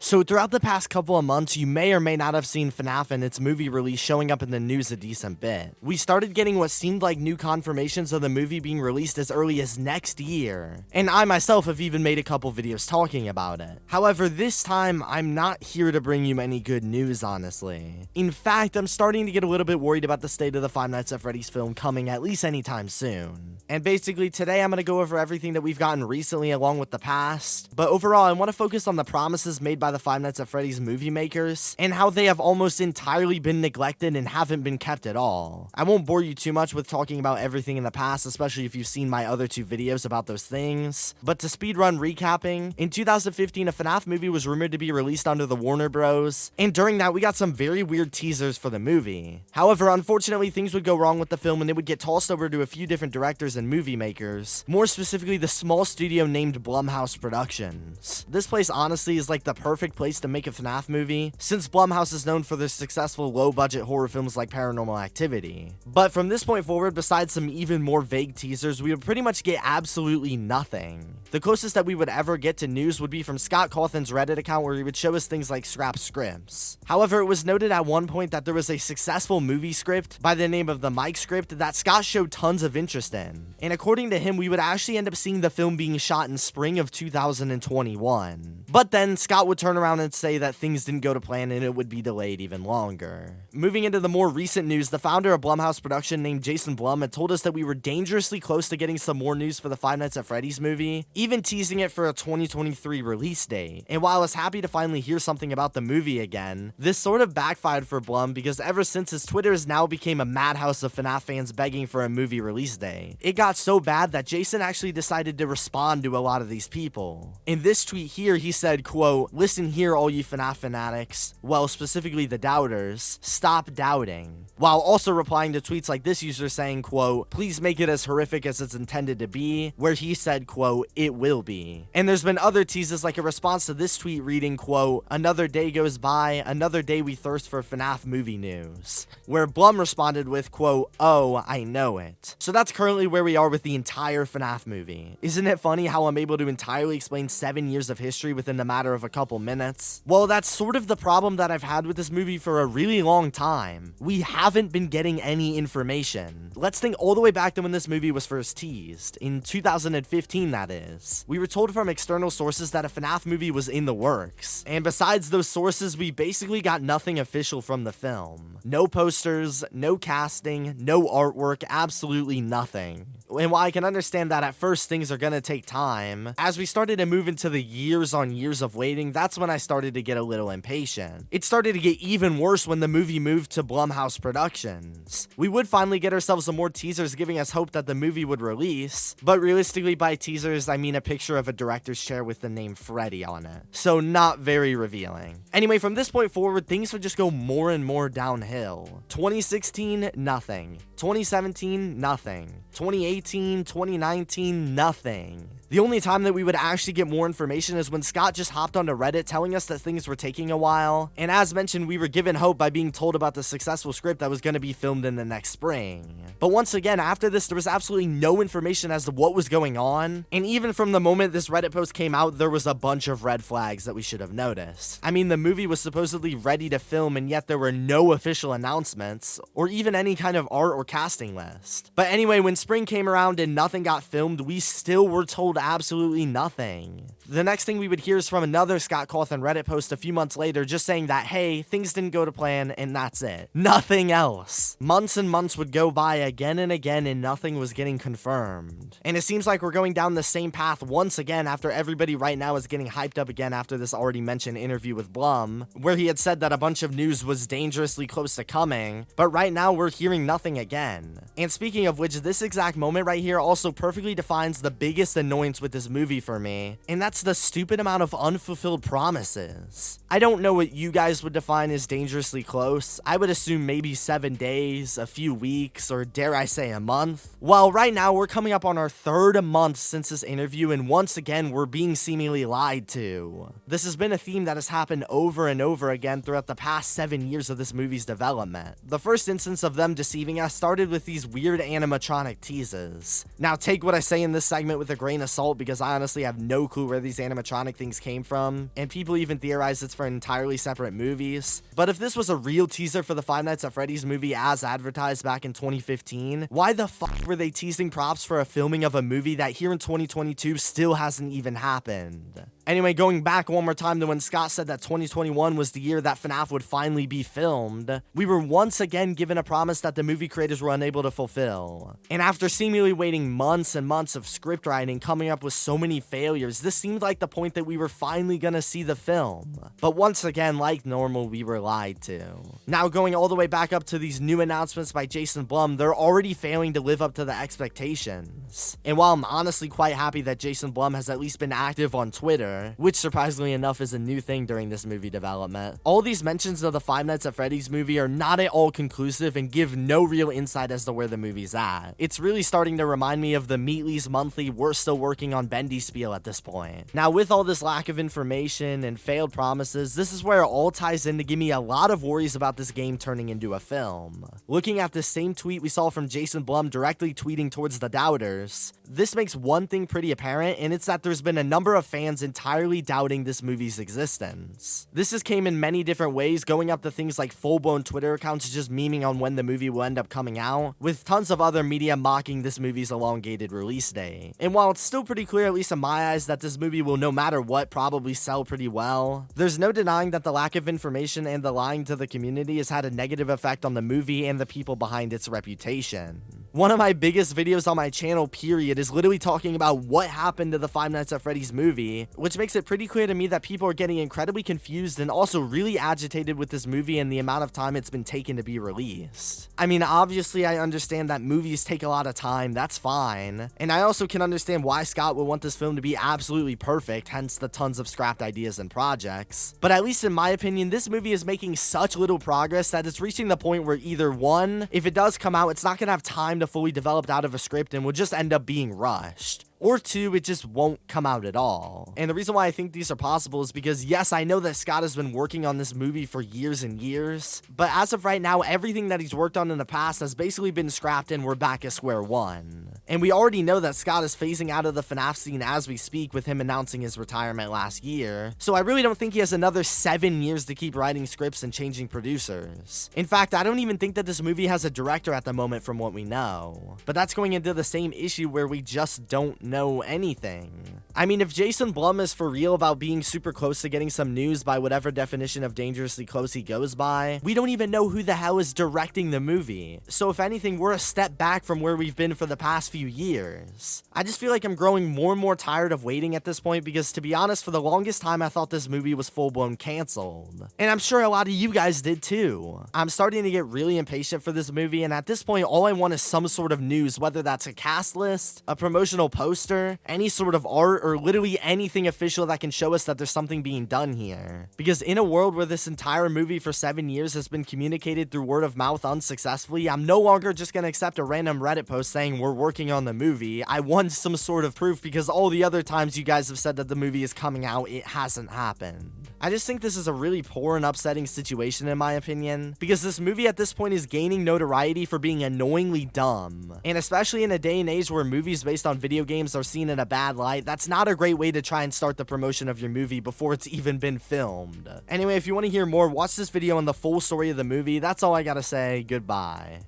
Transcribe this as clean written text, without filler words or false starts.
So throughout the past couple of months, you may or may not have seen FNAF and its movie release showing up in the news a decent bit. We started getting what seemed like new confirmations of the movie being released as early as next year, and I myself have even made a couple videos talking about it. However, this time, I'm not here to bring you any good news, honestly. In fact, I'm starting to get a little bit worried about the state of the Five Nights at Freddy's film coming at least anytime soon. And basically, today I'm going to go over everything that we've gotten recently along with the past, but overall, I want to focus on the promises made by the Five Nights at Freddy's movie makers, and how they have almost entirely been neglected and haven't been kept at all. I won't bore you too much with talking about everything in the past, especially if you've seen my other two videos about those things, but to speedrun recapping, in 2015 a FNAF movie was rumored to be released under the Warner Bros, and during that we got some very weird teasers for the movie. However, unfortunately things would go wrong with the film and it would get tossed over to a few different directors and movie makers, more specifically the small studio named Blumhouse Productions. This place honestly is like the perfect place to make a FNAF movie, since Blumhouse is known for their successful low-budget horror films like Paranormal Activity. But from this point forward, besides some even more vague teasers, we would pretty much get absolutely nothing. The closest that we would ever get to news would be from Scott Cawthon's Reddit account, where he would show us things like scrap scripts. However, it was noted at one point that there was a successful movie script by the name of the Mike script that Scott showed tons of interest in. And according to him, we would actually end up seeing the film being shot in spring of 2021. But then Scott would turn around and say that things didn't go to plan and it would be delayed even longer. Moving into the more recent news, the founder of Blumhouse Production named Jason Blum had told us that we were dangerously close to getting some more news for the Five Nights at Freddy's movie, even teasing it for a 2023 release date. And while I was happy to finally hear something about the movie again, this sort of backfired for Blum because ever since, his Twitter has now became a madhouse of FNAF fans begging for a movie release day. It got so bad that Jason actually decided to respond to a lot of these people. In this tweet here, he said, quote, "Listen here, all you FNAF fanatics, well, specifically the doubters, stop doubting," while also replying to tweets like this user saying, quote, "Please make it as horrific as it's intended to be," where he said, quote, "It will be." And there's been other teases like a response to this tweet reading, quote, "Another day goes by, another day we thirst for FNAF movie news," where Blum responded with, quote, "Oh, I know it." So that's currently where we are with the entire FNAF movie. Isn't it funny how I'm able to entirely explain 7 years of history within the matter of a couple minutes? Well, that's sort of the problem that I've had with this movie for a really long time. We haven't been getting any information. Let's think all the way back to when this movie was first teased, in 2015 that is. We were told from external sources that a FNAF movie was in the works, and besides those sources, we basically got nothing official from the film. No posters, no casting, no artwork, absolutely nothing. And while I can understand that at first things are gonna take time, as we started to move into the years on years of waiting, that's when I started to get a little impatient. It started to get even worse when the movie moved to Blumhouse Productions. We would finally get ourselves some more teasers giving us hope that the movie would release, but realistically by teasers I mean a picture of a director's chair with the name Freddy on it. So not very revealing. Anyway, from this point forward, things would just go more and more downhill. 2016, nothing. 2017, nothing. 2018, 2019, nothing. The only time that we would actually get more information is when Scott just hopped onto Reddit telling us that things were taking a while, and as mentioned, we were given hope by being told about the successful script that was going to be filmed in the next spring. But once again, after this, there was absolutely no information as to what was going on, and even from the moment this Reddit post came out, there was a bunch of red flags that we should have noticed. I mean, the movie was supposedly ready to film, and yet there were no official announcements, or even any kind of art or casting list. But anyway, when spring came around and nothing got filmed, we still were told absolutely nothing. The next thing we would hear is from another Scott Cawthon Reddit post a few months later just saying that, hey, things didn't go to plan and that's it. Nothing else. Months and months would go by again and again and nothing was getting confirmed. And it seems like we're going down the same path once again after everybody right now is getting hyped up again after this already mentioned interview with Blum, where he had said that a bunch of news was dangerously close to coming, but right now we're hearing nothing again. And speaking of which, this exact moment right here also perfectly defines the biggest annoyance with this movie for me, and that's the stupid amount of unfulfilled promises. I don't know what you guys would define as dangerously close. I would assume maybe 7 days, a few weeks, or dare I say a month. Well, right now we're coming up on our 3rd month since this interview, and once again we're being seemingly lied to. This has been a theme that has happened over and over again throughout the past 7 years of this movie's development. The first instance of them deceiving us started with these weird animatronic teases. Now take what I say in this segment with a grain of salt because I honestly have no clue where these these animatronic things came from, and people even theorize it's for entirely separate movies. But if this was a real teaser for the Five Nights at Freddy's movie as advertised back in 2015, why the fuck were they teasing props for a filming of a movie that here in 2022 still hasn't even happened? Anyway, going back one more time to when Scott said that 2021 was the year that FNAF would finally be filmed, we were once again given a promise that the movie creators were unable to fulfill. And after seemingly waiting months and months of script writing, coming up with so many failures, this seemed like the point that we were finally gonna see the film. But once again, like normal, we were lied to. Now, going all the way back up to these new announcements by Jason Blum, they're already failing to live up to the expectations. And while I'm honestly quite happy that Jason Blum has at least been active on Twitter, which surprisingly enough is a new thing during this movie development, all these mentions of the Five Nights at Freddy's movie are not at all conclusive and give no real insight as to where the movie's at. It's really starting to remind me of the Meatly's monthly "we're still working on Bendy" spiel at this point. Now, with all this lack of information and failed promises, this is where it all ties in to give me a lot of worries about this game turning into a film. Looking at this same tweet we saw from Jason Blum directly tweeting towards the doubters, this makes one thing pretty apparent, and it's that there's been a number of fans entirely doubting this movie's existence. This has came in many different ways, going up to things like full-blown Twitter accounts just memeing on when the movie will end up coming out, with tons of other media mocking this movie's elongated release date. And while it's still pretty clear, at least in my eyes, that this movie will no matter what probably sell pretty well, there's no denying that the lack of information and the lying to the community has had a negative effect on the movie and the people behind its reputation. One of my biggest videos on my channel, period, is literally talking about what happened to the Five Nights at Freddy's movie, which makes it pretty clear to me that people are getting incredibly confused and also really agitated with this movie and the amount of time it's been taken to be released. I mean, obviously I understand that movies take a lot of time, that's fine, and I also can understand why Scott would want this film to be absolutely perfect, hence the tons of scrapped ideas and projects, but at least in my opinion, this movie is making such little progress that it's reaching the point where either one, if it does come out, it's not gonna have time to fully develop out of a script and will just end up being rushed. Or two, it just won't come out at all. And the reason why I think these are possible is because, yes, I know that Scott has been working on this movie for years and years, but as of right now, everything that he's worked on in the past has basically been scrapped and we're back at square one. And we already know that Scott is phasing out of the FNAF scene as we speak, with him announcing his retirement last year, so I really don't think he has another 7 years to keep writing scripts and changing producers. In fact, I don't even think that this movie has a director at the moment from what we know. But that's going into the same issue where we just don't know anything. I mean, if Jason Blum is for real about being super close to getting some news by whatever definition of dangerously close he goes by, we don't even know who the hell is directing the movie. So if anything, we're a step back from where we've been for the past few years. I just feel like I'm growing more and more tired of waiting at this point because, to be honest, for the longest time I thought this movie was full-blown canceled. And I'm sure a lot of you guys did too. I'm starting to get really impatient for this movie, and at this point all I want is some sort of news, whether that's a cast list, a promotional poster, any sort of art, or literally anything official that can show us that there's something being done here. Because in a world where this entire movie for 7 years has been communicated through word of mouth unsuccessfully, I'm no longer just gonna accept a random Reddit post saying we're working on the movie. I want some sort of proof, because all the other times you guys have said that the movie is coming out, it hasn't happened. I just think this is a really poor and upsetting situation in my opinion, because this movie at this point is gaining notoriety for being annoyingly dumb. And especially in a day and age where movies based on video games are seen in a bad light, that's not a great way to try and start the promotion of your movie before it's even been filmed. Anyway, if you want to hear more, watch this video on the full story of the movie. That's all I gotta say. Goodbye.